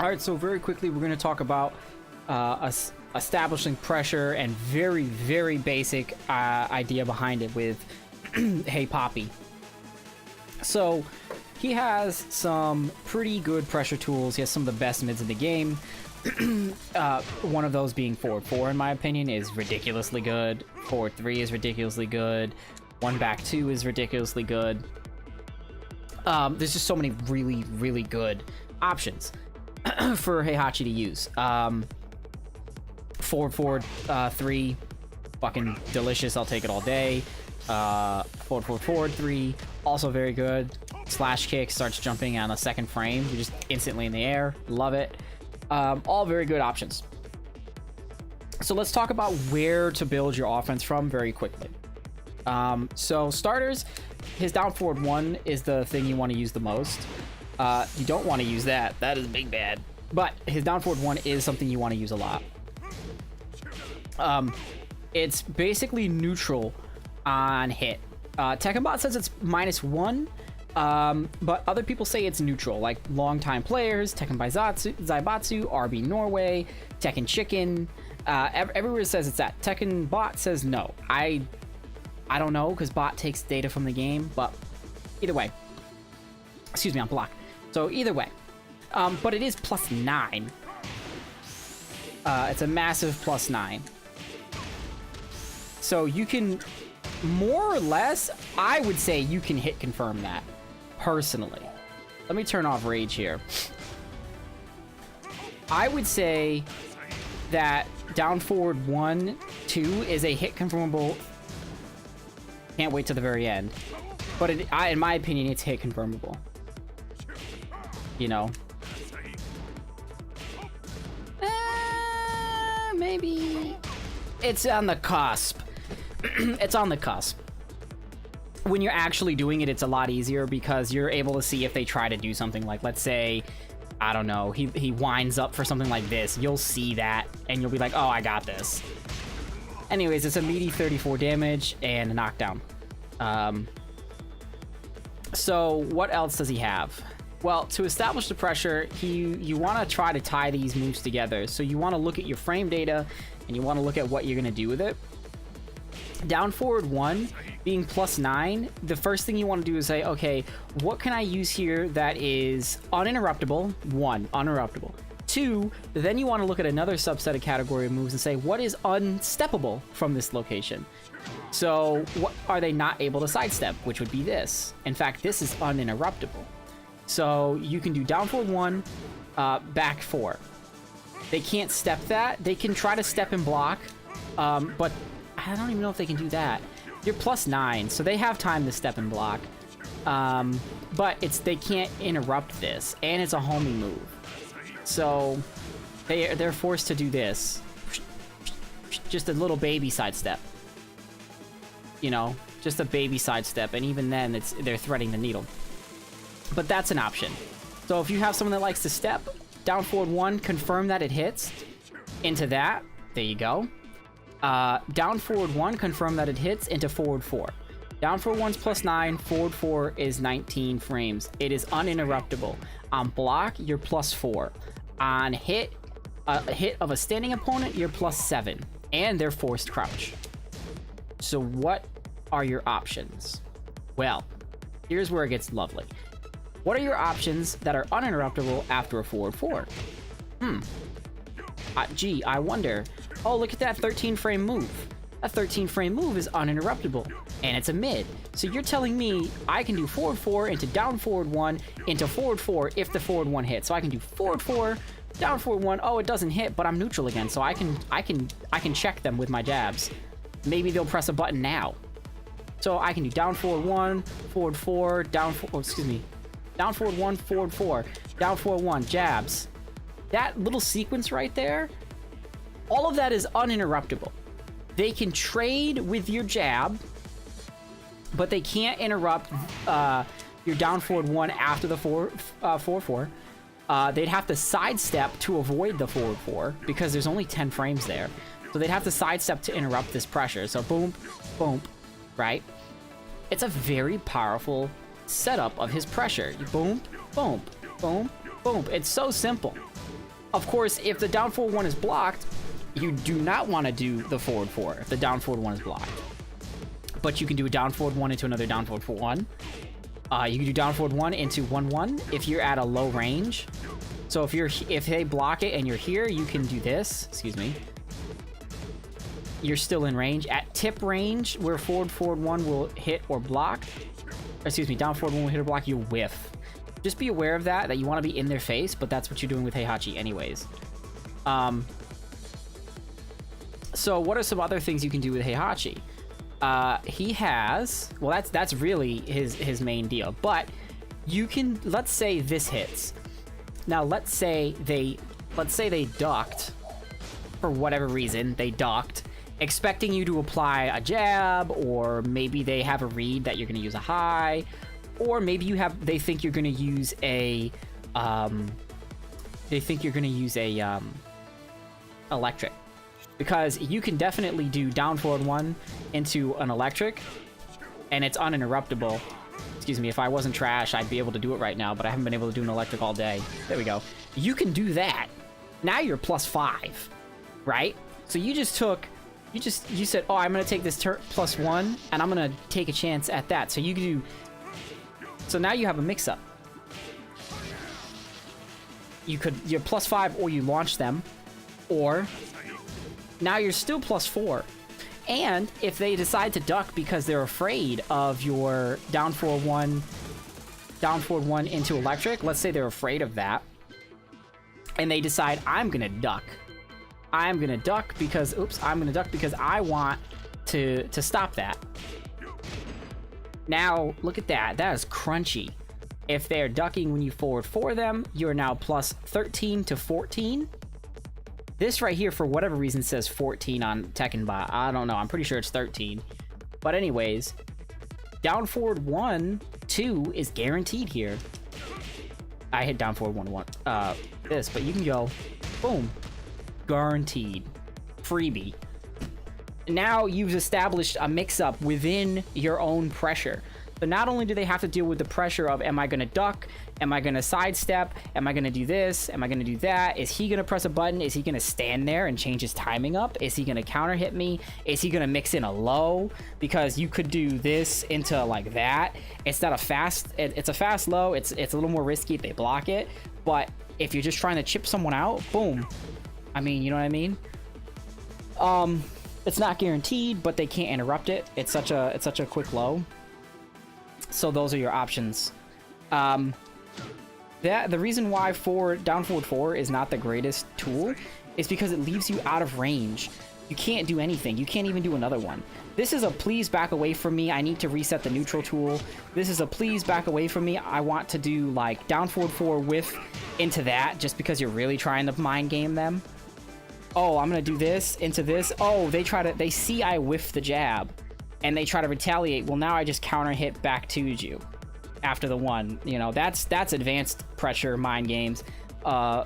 All right, so very quickly, we're going to talk about establishing pressure and very, very basic idea behind it with Hey Poppy. So he has some pretty good pressure tools. He has some of the best mids in the game. One of those being forward 4, in my opinion, is ridiculously good. Forward 3 is ridiculously good. 1 back 2 is ridiculously good. There's just so many really, really good options for Heihachi to use. Forward 3, fucking delicious. I'll take it all day. Forward 3, also very good. Slash kick, starts jumping on the second frame. You're just instantly in the air. Love it. All very good options. So let's talk about where to build your offense from very quickly. So starters, his down forward 1 is the thing you want to use the most. You don't want to use that. That is big bad. But his down forward 1 is something you want to use a lot. It's basically neutral on hit. Tekkenbot says it's -1, but other people say it's neutral, like longtime players, Tekken by Zaibatsu, RB Norway, Tekken Chicken, everywhere says it's that. Tekkenbot says no. I don't know, because bot takes data from the game, but either way. Excuse me, on block. So either way. But it is +9. It's a massive +9. So you can, more or less, I would say you can hit confirm that, personally. Let me turn off rage here. I would say that down forward 1, 2 is a hit confirmable. Can't wait till the very end. But in my opinion, it's hit confirmable. You know? Maybe. It's on the cusp. It's on the cusp. When you're actually doing it, it's a lot easier because you're able to see if they try to do something like, let's say, I don't know, he winds up for something like this. You'll see that, and you'll be like, oh, I got this. Anyways, it's a meaty 34 damage and a knockdown. So what else does he have? Well, to establish the pressure, you want to try to tie these moves together. So you want to look at your frame data, and you want to look at what you're going to do with it. Down forward 1 being +9, the first thing you want to do is say, okay, what can I use here that is uninterruptible? 1, uninterruptible. 2, then you want to look at another subset of category of moves and say, what is unsteppable from this location? So what are they not able to sidestep, which would be this. In fact, this is uninterruptible. So you can do down forward 1, back 4. They can't step that. They can try to step and block, but I don't even know if they can do that. You're +9, so they have time to step and block. But they can't interrupt this, and it's a homing move. So they're forced to do this. Just a little baby sidestep. You know, just a baby sidestep, and even then they're threading the needle. But that's an option. So if you have someone that likes to step, down forward 1, confirm that it hits. Into that, there you go. Down forward 1, confirm that it hits into forward 4. Down forward 1's +9, forward 4 is 19 frames. It is uninterruptible. On block, you're +4. On hit, a hit of a standing opponent, you're +7. And they're forced crouch. So what are your options? Well, here's where it gets lovely. What are your options that are uninterruptible after a forward 4? Gee, I wonder. Oh, look at that 13 frame move. A 13 frame move is uninterruptible, and it's a mid. So you're telling me I can do forward 4 into down forward 1 into forward 4 if the forward 1 hits. So I can do forward 4, down forward 1. Oh, it doesn't hit, but I'm neutral again, so I can check them with my jabs. Maybe they'll press a button now. So I can do down forward 1, forward 4, down forward 1, forward 4, down forward 1, jabs. That little sequence right there, all of that is uninterruptible. They can trade with your jab, but they can't interrupt your down forward 1 after the forward 4. They'd have to sidestep to avoid the forward 4 because there's only 10 frames there. So they'd have to sidestep to interrupt this pressure. So boom, boom, right? It's a very powerful setup of his pressure. Boom, boom, boom, boom. It's so simple. Of course, if the down forward 1 is blocked, you do not want to do the forward 4 if the down forward 1 is blocked. But you can do a down forward 1 into another down forward 1. You can do down forward 1 into 1-1 if you're at a low range. So if they block it and you're here, you can do this. Excuse me. You're still in range. At tip range, where forward 1 will hit or block. Excuse me, down forward 1 will hit or block, you whiff. Just be aware of that you want to be in their face, but that's what you're doing with Heihachi anyways. So what are some other things you can do with Heihachi? He has, well, that's really his main deal, but you can, let's say this hits. Now let's say they ducked for whatever reason. They ducked, expecting you to apply a jab, or maybe they have a read that you're going to use a high, or maybe they think you're going to use a electric. Because you can definitely do down forward 1 into an electric, and it's uninterruptible. Excuse me, if I wasn't trash, I'd be able to do it right now, but I haven't been able to do an electric all day. There we go. You can do that. Now you're +5, right? So you said, oh, I'm going to take this +1, and I'm going to take a chance at that. So you can do... So now you have a mix-up. You're +5, or you launch them, or... Now you're still +4. And if they decide to duck because they're afraid of your down forward 1 into electric, let's say they're afraid of that, and they decide, I'm gonna duck. I'm gonna duck because I want to stop that. Now, look at that. That is crunchy. If they're ducking when you forward 4 them, you're now +13 to 14. This right here, for whatever reason, says 14 on Tekken Bot. I don't know. I'm pretty sure it's 13. But anyways, down forward 1, 2 is guaranteed here. I hit down forward 1, this, but you can go, boom, guaranteed, freebie. Now you've established a mix-up within your own pressure. So not only do they have to deal with the pressure of, am I going to duck? Am I going to sidestep? Am I going to do this? Am I going to do that? Is he going to press a button? Is he going to stand there and change his timing up? Is he going to counter hit me? Is he going to mix in a low? Because you could do this into like that. It's not a fast, it's a fast low. It's a little more risky if they block it. But if you're just trying to chip someone out, boom. I mean, you know what I mean? It's not guaranteed, but they can't interrupt it. It's such a quick low. So those are your options. The reason why down forward 4 is not the greatest tool is because it leaves you out of range. You can't do anything. You can't even do another one. This is a please back away from me. I need to reset the neutral tool. This is a please back away from me. I want to do like down forward 4 whiff into that just because you're really trying to mind game them. Oh, I'm going to do this into this. Oh, they see I whiff the jab and they try to retaliate. Well, now I just counter hit back to you after the 1. You know, that's advanced pressure mind games,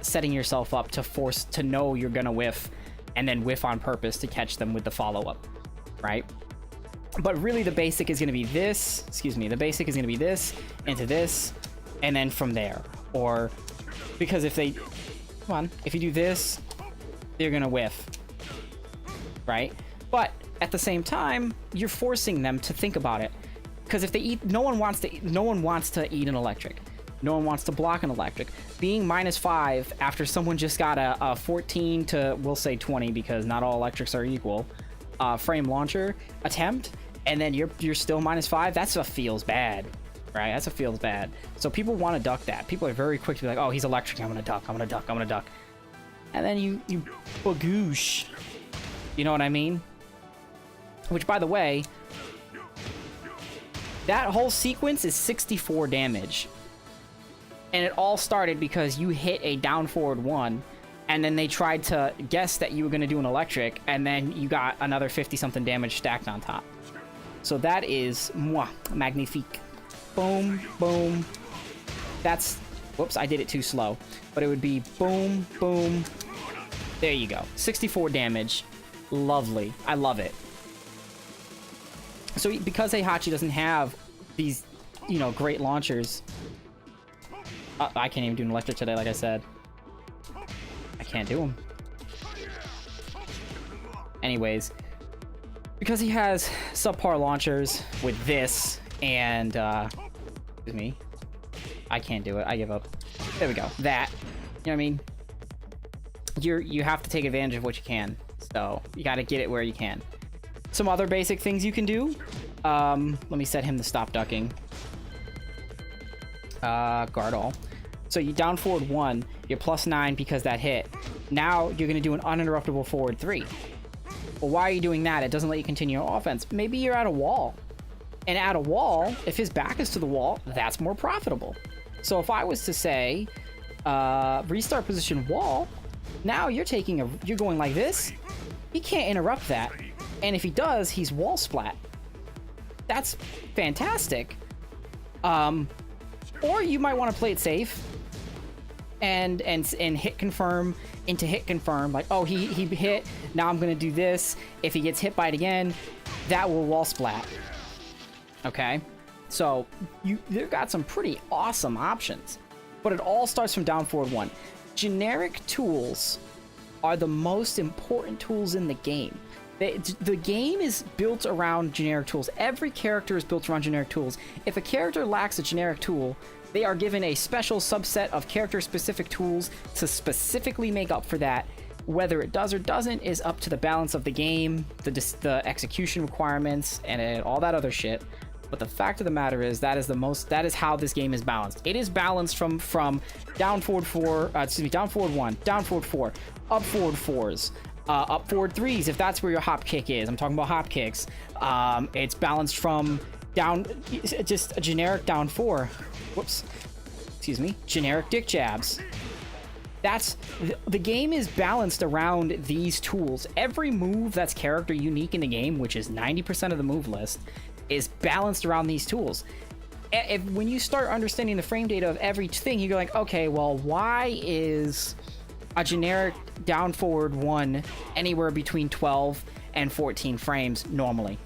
setting yourself up to know you're going to whiff and then whiff on purpose to catch them with the follow-up, right? But really the basic is going to be this, the basic is going to be this into this, and then from there. Or, because if you do this, they're going to whiff, right? But at the same time, you're forcing them to think about it. Because if they eat, no one wants to eat an electric. No one wants to block an electric. Being -5 after someone just got a 14 to, we'll say 20, because not all electrics are equal, frame launcher attempt, and then you're still -5, that's what feels bad, right? That's what feels bad. So people want to duck that. People are very quick to be like, oh, he's electric, I'm gonna duck, I'm gonna duck, I'm gonna duck. And then you bagoosh. You know what I mean? Which, by the way, that whole sequence is 64 damage. And it all started because you hit a down forward 1, and then they tried to guess that you were going to do an electric, and then you got another 50-something damage stacked on top. So that is magnifique. Boom, boom. That's... Whoops, I did it too slow. But it would be boom, boom. There you go. 64 damage. Lovely. I love it. So because Heihachi doesn't have these, you know, great launchers... I can't even do an electric today, like I said. I can't do him. Anyways, because he has subpar launchers with this and excuse me, I can't do it. I give up. There we go. That, you know what I mean? You have to take advantage of what you can. So you got to get it where you can. Some other basic things you can do. Let me set him to stop ducking. Guard all. So you down forward 1, you're +9 because that hit. Now you're going to do an uninterruptible forward 3. Well, why are you doing that? It doesn't let you continue your offense. Maybe you're at a wall. And at a wall, if his back is to the wall, that's more profitable. So if I was to say, restart position wall, now you're going like this. He can't interrupt that. And if he does, he's wall splat. That's fantastic. Or you might want to play it safe and hit confirm into hit confirm. Like, oh, he hit. Now I'm going to do this. If he gets hit by it again, that will wall splat. Okay? So they've got some pretty awesome options. But it all starts from down forward 1. Generic tools are the most important tools in the game. The game is built around generic tools. Every character is built around generic tools. If a character lacks a generic tool, they are given a special subset of character-specific tools to specifically make up for that. Whether it does or doesn't is up to the balance of the game, the execution requirements, and all that other shit. But the fact of the matter is that is how this game is balanced. It is balanced from down forward 4, down forward 1, down forward 4, up forward 4s, up forward 3s if that's where your hop kick is. I'm talking about hop kicks. It's balanced from down, just a generic down 4. Whoops. Excuse me. Generic dick jabs. The game is balanced around these tools. Every move that's character unique in the game, which is 90% of the move list, is balanced around these tools. When you start understanding the frame data of everything, you go like, okay, well, why is a generic down forward 1 anywhere between 12 and 14 frames normally?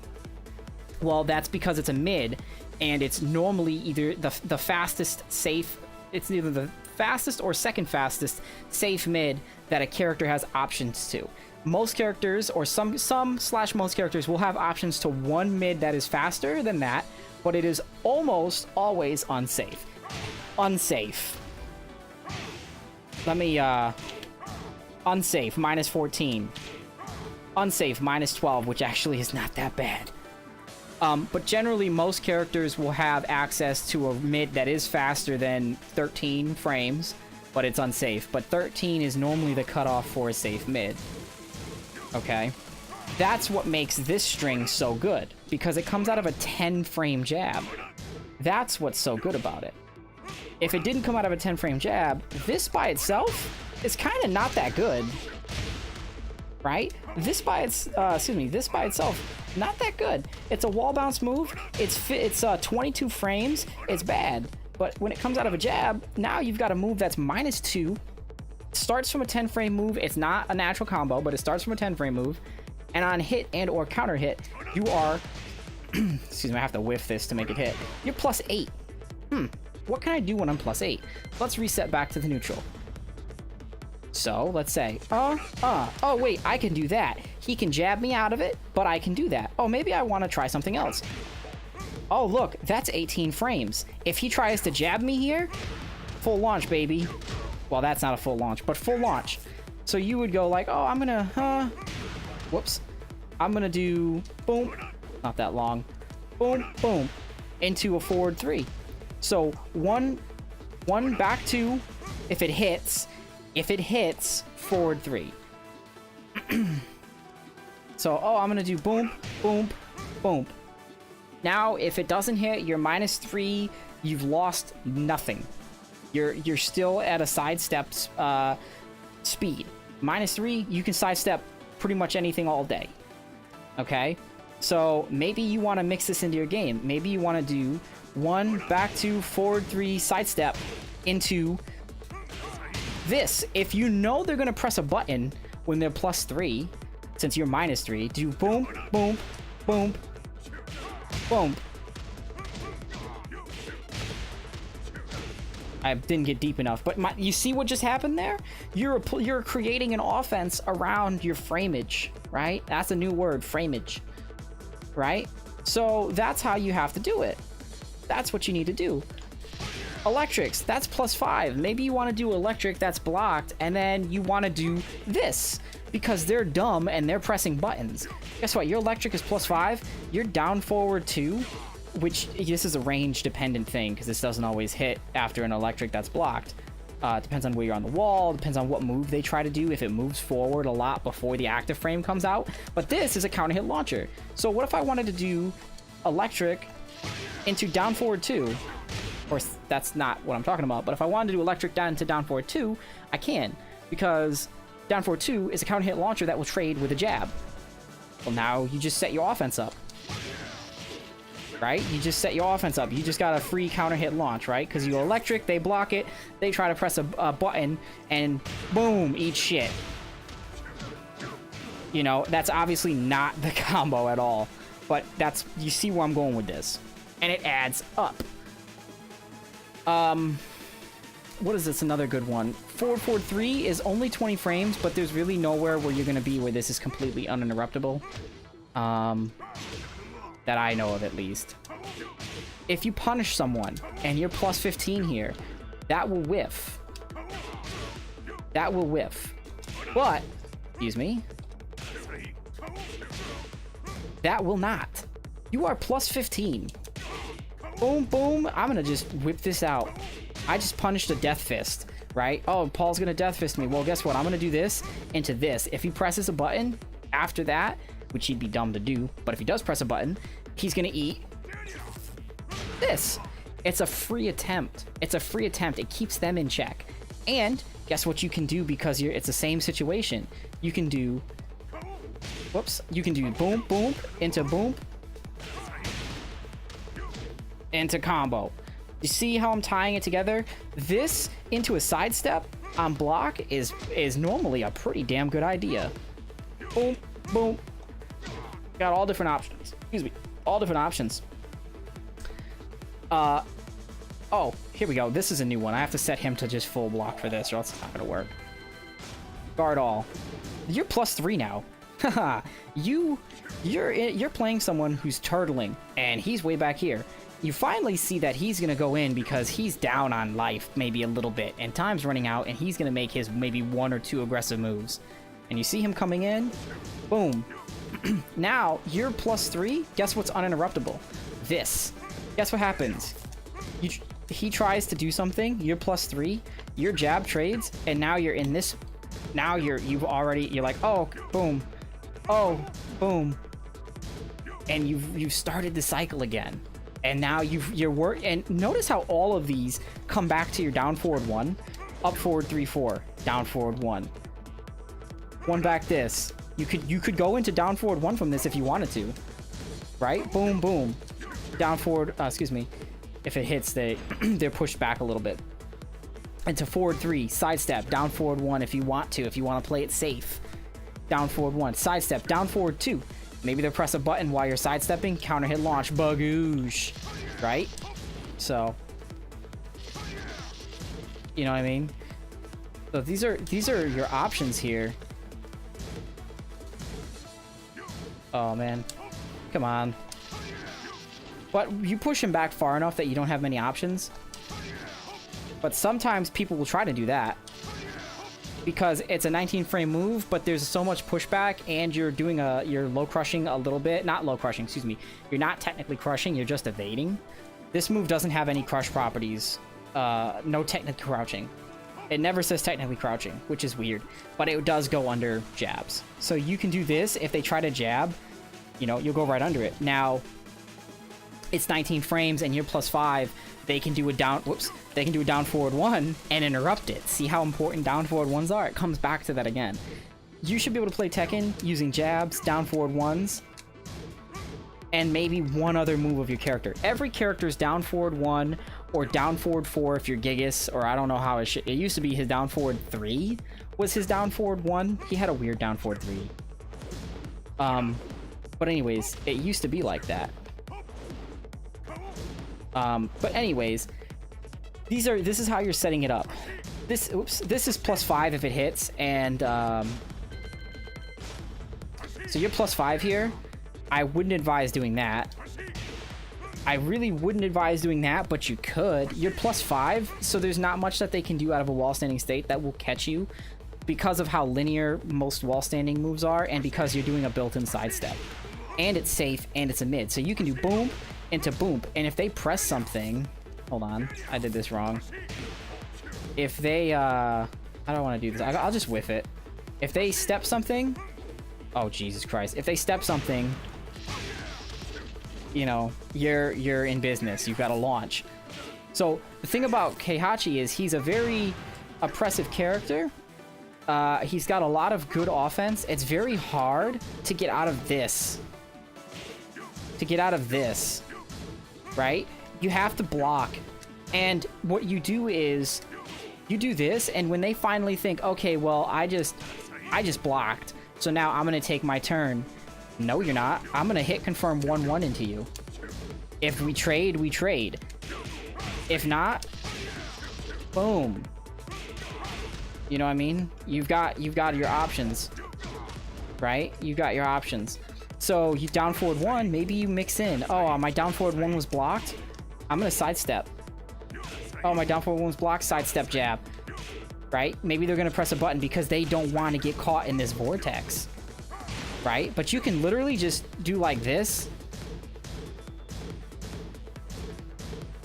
Well, that's because it's a mid, and it's normally either the fastest safe, it's either the fastest or second fastest safe mid that a character has options to. Most characters, or some/most characters, will have options to one mid that is faster than that, but it is almost always unsafe. Unsafe. Let me, unsafe, -14. Unsafe, -12, which actually is not that bad. But generally, most characters will have access to a mid that is faster than 13 frames, but it's unsafe. But 13 is normally the cutoff for a safe mid. Okay? That's what makes this string so good, because it comes out of a 10-frame jab. That's what's so good about it. If it didn't come out of a 10-frame jab, this by itself is kind of not that good. Right? This by itself, not that good. It's a wall bounce move. It's 22 frames. It's bad. But when it comes out of a jab, now you've got a move that's -2. Starts from a 10-frame move. It's not a natural combo, but it starts from a 10-frame move. And on hit and or counter hit, you are excuse me, I have to whiff this to make it hit. You're +8. What can I do when I'm +8? Let's reset back to the neutral. So let's say, oh wait, I can do that. He can jab me out of it, but I can do that. Oh, maybe I want to try something else. Oh, look, that's 18 frames. If he tries to jab me here, full launch, baby. Well, that's not a full launch, but full launch. So you would go like, oh, I'm gonna, whoops. I'm gonna do, boom, not that long. Boom, boom, into a forward 3. So one back 2, if it hits, forward 3. So, oh, I'm gonna do boom, boom, boom. Now, if it doesn't hit, you're -3, you've lost nothing. You're still at a sidestep speed. -3, you can sidestep pretty much anything all day. Okay? So, maybe you want to mix this into your game. Maybe you want to do 1, back 2, forward 3, sidestep into this. If you know they're going to press a button when they're +3, since you're -3, do boom, boom, boom, boom. I didn't get deep enough, but you see what just happened there? You're creating an offense around your frameage, right? That's a new word, frameage, right? So that's how you have to do it. That's what you need to do. Electrics, that's +5. Maybe you want to do electric that's blocked, and then you want to do this because they're dumb and they're pressing buttons. Guess what? Your electric is +5. Your down forward 2, which this is a range dependent thing because this doesn't always hit after an electric that's blocked. Depends on where you're on the wall, depends on what move they try to do, if it moves forward a lot before the active frame comes out. But this is a counter hit launcher. So what if I wanted to do electric into down forward 2? Of course, that's not what I'm talking about, but if I wanted to do electric down to down forward 2, I can, because down forward 2 is a counter hit launcher that will trade with a jab. Well, now you just set your offense up. Right? You just set your offense up. You just got a free counter hit launch, right? Because you electric, they block it, they try to press a button, and boom, eat shit. You know, that's obviously not the combo at all, but that's, you see where I'm going with this. And it adds up. What is this? Another good one. 443 is only 20 frames, but there's really nowhere where you're going to be where this is completely uninterruptible. That I know of, at least. If you punish someone and you're +15 here, that will whiff. That will whiff. But, excuse me, that will not. You are +15. Boom, boom. I'm gonna just whip this out. I just punished a death fist, right? Oh, Paul's gonna death fist me. Well, guess what? I'm gonna do this into this. If he presses a button after that, which he'd be dumb to do, but if he does press a button, he's gonna eat this. It's a free attempt. It's a free attempt. It keeps them in check. And guess what you can do, because it's the same situation. You can do, whoops, you can do boom, boom, into combo. You see how I'm tying it together? This into a sidestep on block is normally a pretty damn good idea. Boom, boom. Got all different options. Excuse me. All different options. Oh, here we go. This is a new one. I have to set him to just full block for this, or else it's not gonna work. Guard all. You're +3 now. Haha. You're playing someone who's turtling, and he's way back here. You finally see that he's gonna go in because he's down on life maybe a little bit, and time's running out, and he's gonna make his maybe 1 or 2 aggressive moves. And you see him coming in. Boom. Now, you're +3. Guess what's uninterruptible? This. Guess what happens? He tries to do something. You're +3. Your jab trades, and now you're in this. Now you're like, oh, boom, oh, boom, and you've started the cycle again. And now and notice how all of these come back to your down forward 1, up forward 3-4, down forward 1, 1 back this. You could go into down forward 1 from this if you wanted to, right? Boom, boom, down forward. Excuse me. If it hits, they're pushed back a little bit. Into forward 3, sidestep, down forward 1 if you want to play it safe. Down forward 1, sidestep, down forward 2. Maybe they'll press a button while you're sidestepping, counter hit launch, bagoosh, right? So, you know what I mean? So these are your options here. Oh man, come on. But you push him back far enough that you don't have many options. But sometimes people will try to do that because it's a 19 frame move, but there's so much pushback, and you're low crushing a little bit. Not low crushing, excuse me. You're not technically crushing, you're just evading. This move doesn't have any crush properties. No technically crouching. It never says technically crouching, which is weird, but it does go under jabs. So you can do this. If they try to jab, you know, you'll go right under it. Now, it's 19 frames and you're +5. They can do a down forward 1 and interrupt it. See how important down forward 1s are? It comes back to that again. You should be able to play Tekken using jabs, down forward 1s, and maybe one other move of your character. Every character's down forward 1 or down forward 4 if you're Gigas, or I don't know how it used to be his down forward 3 was his down forward 1. He had a weird down forward 3. But anyways, it used to be like that. But anyways, This is how you're setting it up. This is +5 if it hits, and so you're +5 here. I wouldn't advise doing that. I really wouldn't advise doing that, but you could. You're +5, so there's not much that they can do out of a wall standing state that will catch you because of how linear most wall standing moves are, and because you're doing a built-in sidestep. And it's safe, and it's a mid. So you can do boom into boom, and if they press something... Hold on, I did this wrong. If they, I don't want to do this. I'll just whiff it. If they step something... Oh, Jesus Christ. If they step something, you know, you're in business. You've got to launch. So the thing about Heihachi is he's a very oppressive character. He's got a lot of good offense. It's very hard to get out of this. Right? You have to block. And what you do is you do this, and when they finally think, okay, well, I just blocked, so now I'm gonna take my turn. No, you're not. I'm gonna hit confirm 1-1 into you. If we trade, we trade. If not, boom. You know what I mean? You've got your options, right? You've got your options. So you down forward 1, maybe you mix in. Oh, my down forward 1 was blocked. I'm gonna sidestep. Oh, my down forward 1 was blocked. Sidestep jab. Right? Maybe they're gonna press a button because they don't want to get caught in this vortex. Right? But you can literally just do like this.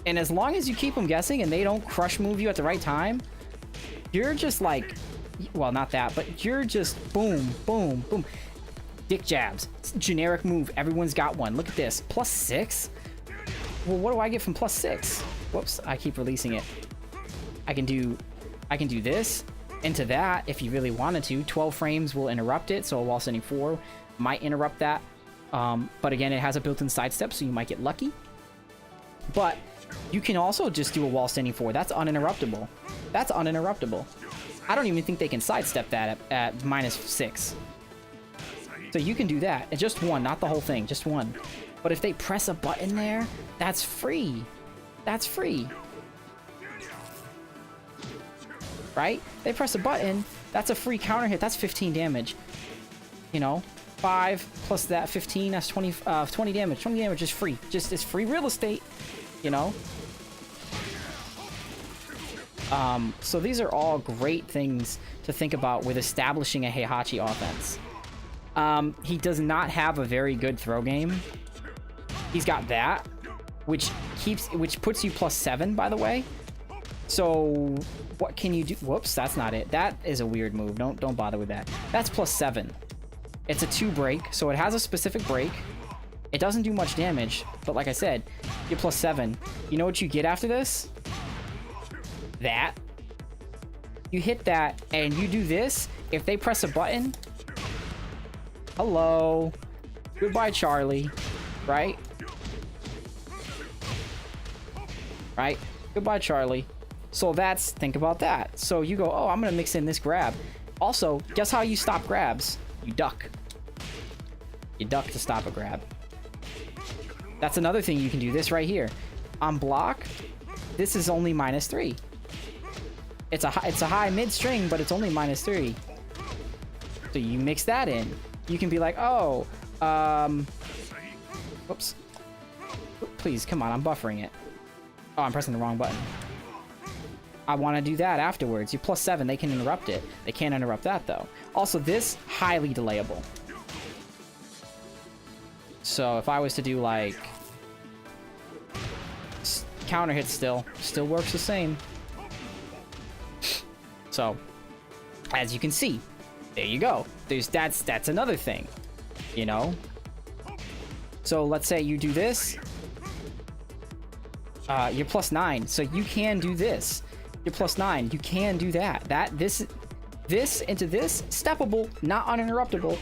And as long as you keep them guessing and they don't crush move you at the right time, you're just like, well, not that, but you're just boom, boom, boom. Dick jabs. Generic move. Everyone's got one. Look at this. +6? Well, what do I get from +6? Whoops, I keep releasing it. I can do this into that if you really wanted to. 12 frames will interrupt it, so a wall standing 4 might interrupt that. But again, it has a built-in sidestep, so you might get lucky. But you can also just do a wall standing 4. That's uninterruptible. That's uninterruptible. I don't even think they can sidestep that at -6. So you can do that. It's just one, not the whole thing, just one. But if they press a button there, that's free. That's free. Right? They press a button, that's a free counter hit. That's 15 damage. You know, 5 plus that 15, that's 20 damage. 20 damage is free. Just it's free real estate, you know? So these are all great things to think about with establishing a Heihachi offense. He does not have a very good throw game. He's got that, which puts you +7, by the way. So what can you do? Whoops, that's not it. That is a weird move. Don't bother with that. That's +7. It's a 2 break, so it has a specific break. It doesn't do much damage, but like I said, you're +7. You know what you get after this? That. You hit that, and you do this. If they press a button, hello, goodbye, Charlie, right? Right? Goodbye, Charlie. So that's, think about that. So you go, oh, I'm gonna mix in this grab. Also, guess how you stop grabs? You duck. You duck to stop a grab. That's another thing you can do. This right here. On block, this is only -3. It's a high mid string, but it's only -3. So you mix that in. You can be like, oh, whoops. Please, come on, I'm buffering it. Oh, I'm pressing the wrong button. I want to do that afterwards. You're +7, they can interrupt it. They can't interrupt that, though. Also, this, highly delayable. So if I was to do, like, counter hit still works the same. So, as you can see, there you go. That's another thing, you know? So let's say you do this. You're +9, so you can do this. You're +9, you can do that. This into this, steppable, not uninterruptible.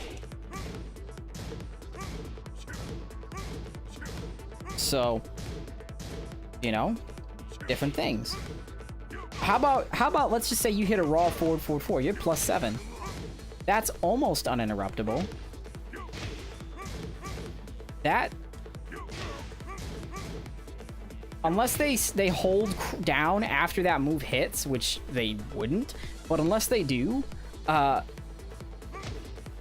So, you know, different things. How about let's just say you hit a raw forward 4. You're +7. That's almost uninterruptible. That unless they hold down after that move hits, which they wouldn't, but unless they do,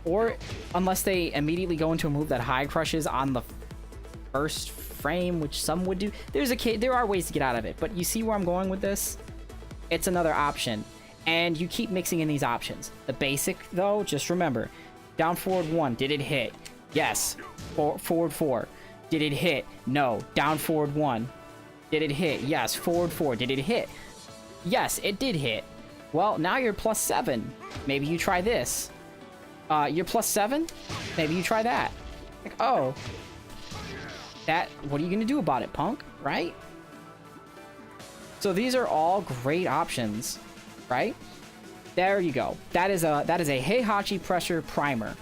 or unless they immediately go into a move that high crushes on the first frame, which some would do, there are ways to get out of it. But you see where I'm going with this? It's another option, and you keep mixing in these options. The basic, though, just remember, down forward 1, did it hit? Yes. Forward 4, did it hit? No. Down forward 1, did it hit? Yes. Forward 4, did it hit? Yes, it did hit. Well, now you're +7. Maybe you try this. You're +7? Maybe you try that. Like, oh. What are you gonna do about it, punk? Right? So these are all great options, right? There you go. That is a Heihachi Pressure primer.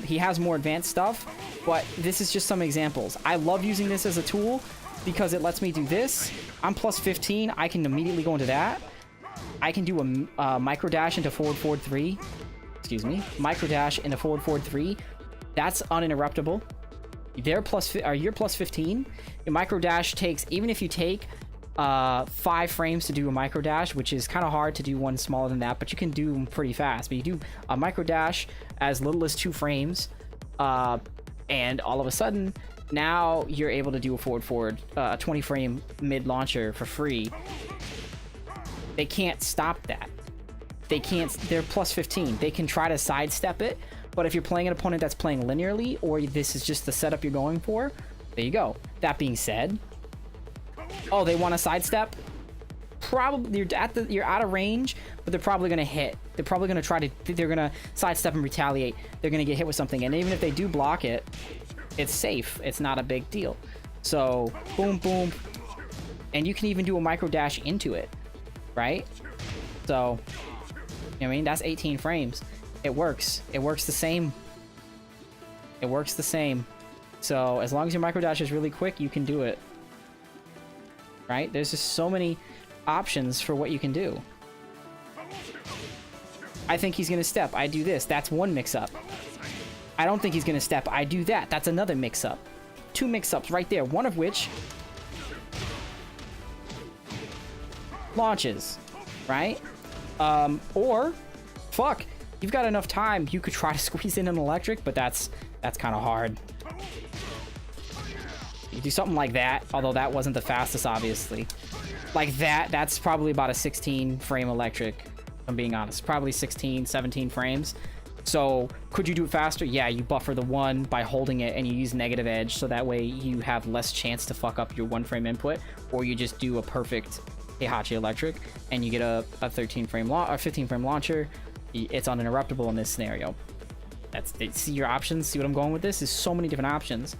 He has more advanced stuff, but this is just some examples. I love using this as a tool because it lets me do this. I'm +15. I can immediately go into that. I can do a micro dash into forward 3. Excuse me. Micro dash into forward 3. That's uninterruptible. You're +15. Your micro dash takes, even if you take 5 frames to do a micro dash, which is kind of hard to do one smaller than that, but you can do them pretty fast. But you do a micro dash as little as 2 frames, and all of a sudden, now you're able to do a forward 20 frame mid launcher for free. They can't stop that. They're +15. They can try to sidestep it, but if you're playing an opponent that's playing linearly, or this is just the setup you're going for, there you go. That being said, oh, they want to sidestep? Probably you're out of range, but they're probably gonna hit. They're probably gonna they're gonna sidestep and retaliate. They're gonna get hit with something, and even if they do block it, it's safe. It's not a big deal. So boom, boom, and you can even do a micro dash into it, right? So, you know what I mean, that's 18 frames. It works. It works the same. It works the same. So as long as your micro dash is really quick, you can do it. Right? There's just so many options for what you can do. I think he's gonna step. I do this. That's one mix-up. I don't think he's gonna step. I do that. That's another mix-up. 2 mix-ups right there. One of which launches. Right? Or fuck. You've got enough time. You could try to squeeze in an electric, but that's kind of hard. You do something like that, although that wasn't the fastest, obviously. Like that's probably about a 16 frame electric, if I'm being honest. Probably 16, 17 frames. So could you do it faster? Yeah, you buffer the 1 by holding it and you use negative edge, so that way you have less chance to fuck up your 1 frame input, or you just do a perfect Heihachi electric and you get a 13 frame or 15 frame launcher. It's uninterruptible in this scenario. See your options. See what I'm going with this? There's so many different options.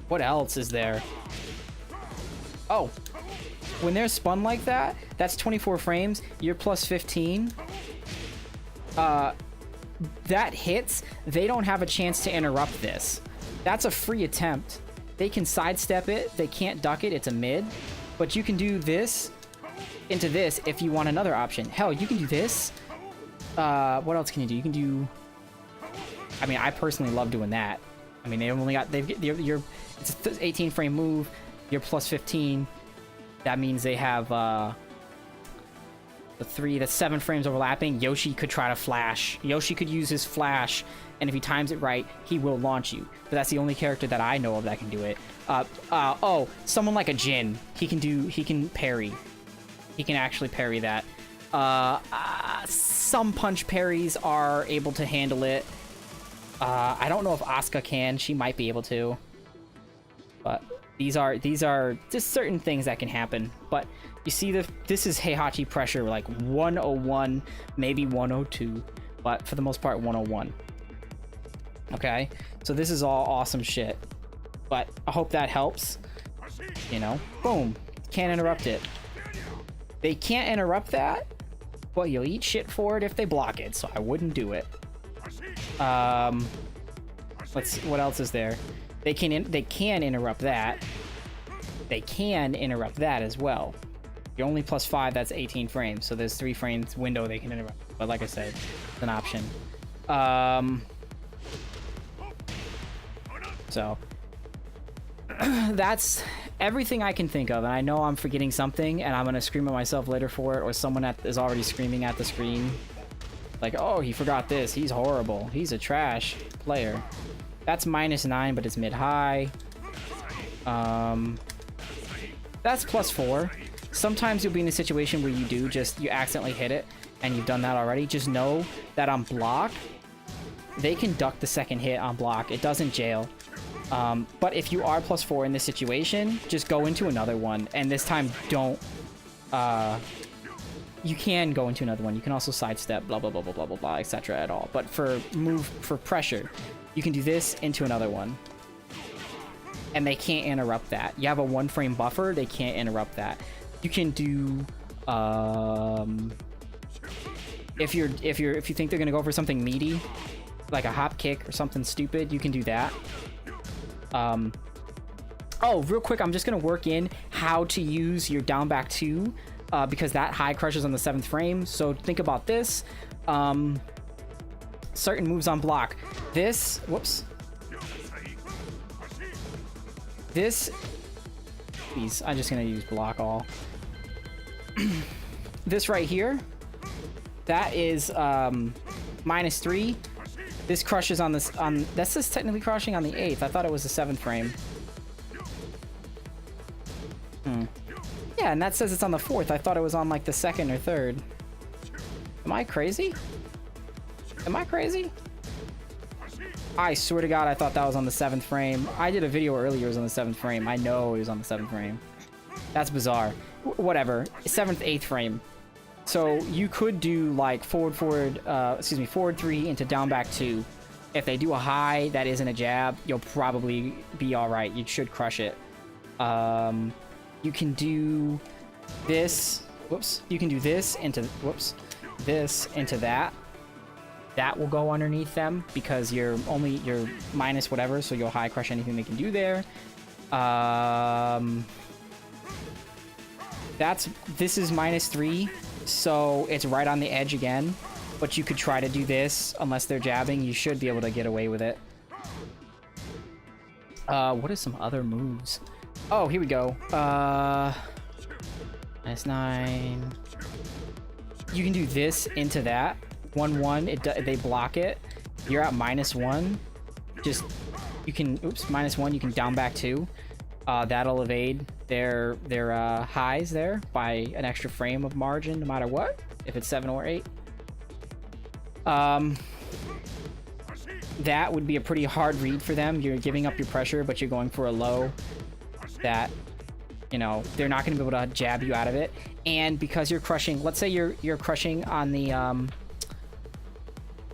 What else is there? Oh, when they're spun like that, that's 24 frames. You're +15. That hits. They don't have a chance to interrupt this. That's a free attempt. They can sidestep it. They can't duck it. It's a mid. But you can do this into this if you want another option. Hell, you can do this. What else can you do? You can do, I mean, I personally love doing that. I mean, it's an 18 frame move. You're +15. That means they have that's 7 frames overlapping. Yoshi could try to flash. Yoshi could use his flash, and if he times it right, he will launch you. But that's the only character that I know of that can do it. Oh, someone like a Jin. He can parry. He can actually parry that. Some punch parries are able to handle it. I don't know if Asuka can. She might be able to. But these are just certain things that can happen. But you see, this is Heihachi Pressure, like 101, maybe 102. But for the most part, 101. Okay? So this is all awesome shit. But I hope that helps. You know? Boom. Can't interrupt it. They can't interrupt that, but you'll eat shit for it if they block it, so I wouldn't do it. What else is there? They can interrupt that. They can interrupt that as well. You're only +5, that's 18 frames, so there's 3 frames window they can interrupt. But like I said, it's an option. So that's everything I can think of, and I know I'm forgetting something, and I'm gonna scream at myself later for it, or someone is already screaming at the screen. Like, oh, he forgot this. He's horrible. He's a trash player. That's -9, but it's mid-high. That's +4. Sometimes you'll be in a situation where you accidentally hit it, and you've done that already. Just know that on block, they can duck the second hit on block. It doesn't jail. But if you are +4 in this situation, just go into another one, and this time don't... you can go into another one. You can also sidestep, blah, blah, blah, blah, blah, blah, blah, etc. at all. But for pressure, you can do this into another one. And they can't interrupt that. You have a 1-frame buffer, they can't interrupt that. You can do, if you think they're gonna go for something meaty, like a hop kick or something stupid, you can do that. Oh, real quick, I'm just gonna work in how to use your down back 2. Because that high crushes on the 7th frame. So think about this. Certain moves on block. This, whoops. This, please, I'm just gonna use block all. This right here, that is -3. This crushes on this, that's just technically crushing on the 8th. I thought it was the 7th frame. Yeah, and that says it's on the 4th. I thought it was on like the 2nd or 3rd. Am I crazy? Am I crazy? I swear to God, I thought that was on the 7th frame. I did a video earlier, it was on the 7th frame. I know it was on the 7th frame. That's bizarre. Whatever. 7th, 8th frame. So you could do like forward 3 into down back 2. If they do a high that isn't a jab, you'll probably be all right. You should crush it. You can do this. Whoops. You can do this into, whoops, this into that. That will go underneath them because you're minus whatever, so you'll high crush anything they can do there. This is -3, so it's right on the edge again. But you could try to do this unless they're jabbing. You should be able to get away with it. What are some other moves? Oh, here we go. -9. You can do this into that. 1-1. They block it. You're at -1. Just you can -1. You can down back 2. That'll evade their highs there by an extra frame of margin, no matter what. If it's 7 or 8. That would be a pretty hard read for them. You're giving up your pressure, but you're going for a low that, you know, they're not going to be able to jab you out of it. And because you're crushing, let's say you're crushing on the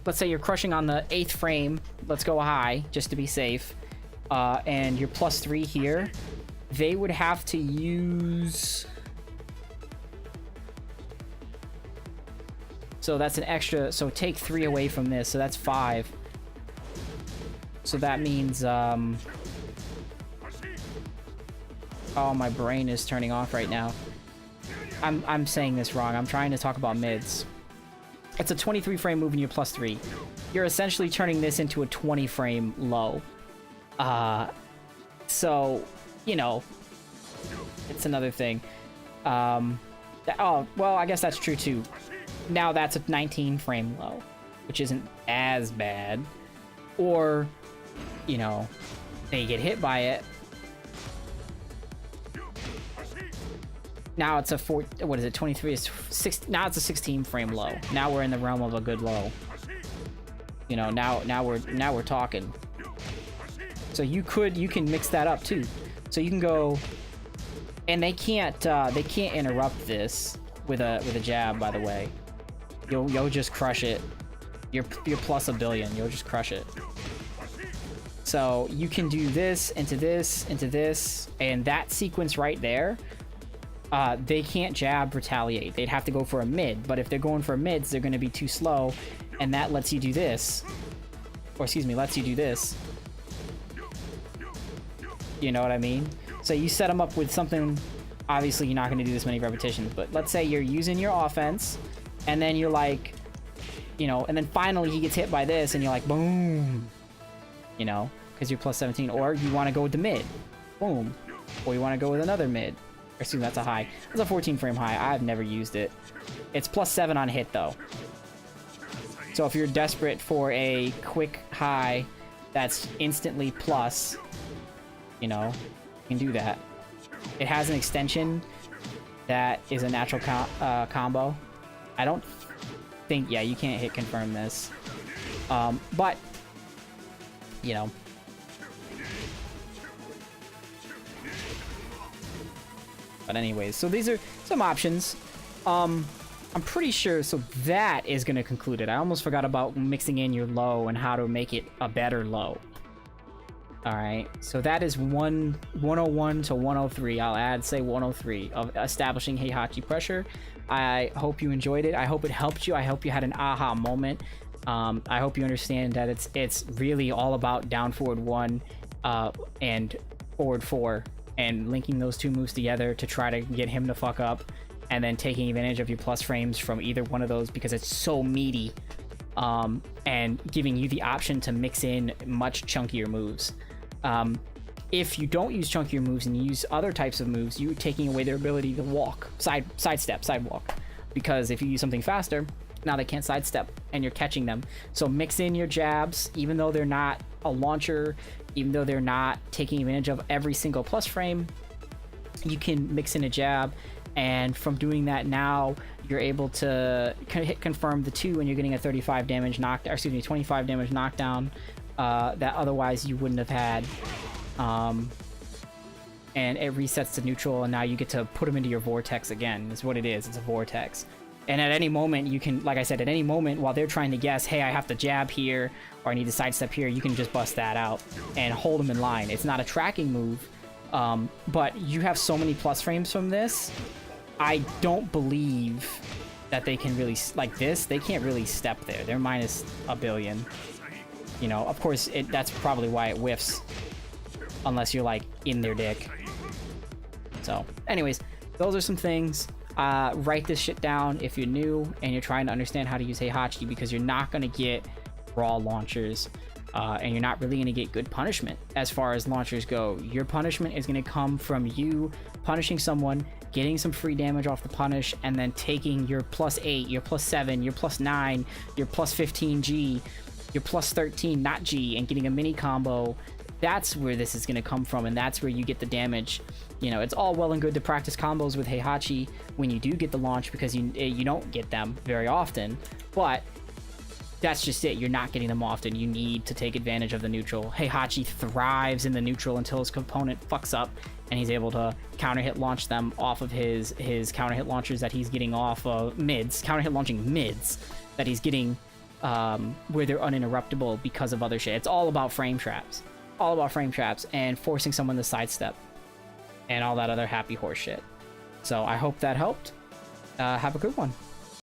let's say you're crushing on the 8th frame. Let's go high just to be safe. And you're +3 here. They would have to use, so that's an extra, so take 3 away from this, so that's 5. So that means oh, my brain is turning off right now. I'm saying this wrong. I'm trying to talk about mids. It's a 23 frame move and you're +3. You're essentially turning this into a 20 frame low. So, you know, it's another thing. Oh, well, I guess that's true too. Now that's a 19 frame low, which isn't as bad. Or, you know, they get hit by it. Now it's a 23 is 6. Now it's a 16 frame low. Now we're in the realm of a good low. You know, now we're talking. So you can mix that up too. So you can go, and they can't interrupt this with a jab. By the way, you'll just crush it. You're plus a billion. You'll just crush it. So you can do this into this into this, and that sequence right there. They can't jab retaliate. They'd have to go for a mid, but if they're going for mids, they're going to be too slow, and that lets you do this. Or excuse me, lets you do this. You know what I mean? So you set them up with something. Obviously, you're not going to do this many repetitions, but let's say you're using your offense, and then you're like, you know, and then finally he gets hit by this, and you're like, boom. You know, because you're +17, or you want to go with the mid. Boom. Or you want to go with another mid. Or excuse me, that's a high. That's a 14 frame high. I've never used it. It's +7 on hit though. So if you're desperate for a quick high that's instantly plus, you know, you can do that. It has an extension that is a natural combo. I don't think, yeah, you can't hit confirm this. But, you know. But anyways, so these are some options. I'm pretty sure, so that is going to conclude it. I almost forgot about mixing in your low and how to make it a better low. Alright, so that is 101 to 103. I'll add, say, 103 of establishing Heihachi Pressure. I hope you enjoyed it. I hope it helped you. I hope you had an aha moment. I hope you understand that it's really all about down forward 1 and forward 4 and linking those two moves together to try to get him to fuck up, and then taking advantage of your plus frames from either one of those because it's so meaty, and giving you the option to mix in much chunkier moves. If you don't use chunkier moves and you use other types of moves, you're taking away their ability to walk, sidewalk. Because if you use something faster, now they can't sidestep and you're catching them. So mix in your jabs, even though they're not a launcher, even though they're not taking advantage of every single plus frame, you can mix in a jab. And from doing that now, you're able to hit confirm the 2 and you're getting a 35 damage knockdown, or excuse me, 25 damage knockdown that otherwise you wouldn't have had. And it resets to neutral, and now you get to put them into your vortex again. That's what it is. It's a vortex. And at any moment, you can, like I said, at any moment while they're trying to guess, hey, I have to jab here, or I need to sidestep here, you can just bust that out and hold them in line. It's not a tracking move, but you have so many plus frames from this. I don't believe that they can really, like this, they can't really step there. They're minus a billion. You know, of course, that's probably why it whiffs. Unless you're, like, in their dick. So, anyways, those are some things. Write this shit down if you're new and you're trying to understand how to use Heihachi, because you're not going to get raw launchers. And you're not really going to get good punishment as far as launchers go. Your punishment is going to come from you punishing someone, getting some free damage off the punish, and then taking your +8, your +7, your +9, your +15G, your +13 not G, and getting a mini combo. That's where this is going to come from, and that's where you get the damage. You know, it's all well and good to practice combos with Heihachi when you do get the launch, because you don't get them very often, but that's just it. You're not getting them often. You need to take advantage of the neutral. Heihachi thrives in the neutral until his component fucks up and he's able to counter hit launch them off of his counter hit launchers that he's getting off of mids, counter hit launching mids that he's getting where they're uninterruptible because of other shit. It's all about frame traps. All about frame traps and forcing someone to sidestep and all that other happy horse shit. So I hope that helped. Have a good one.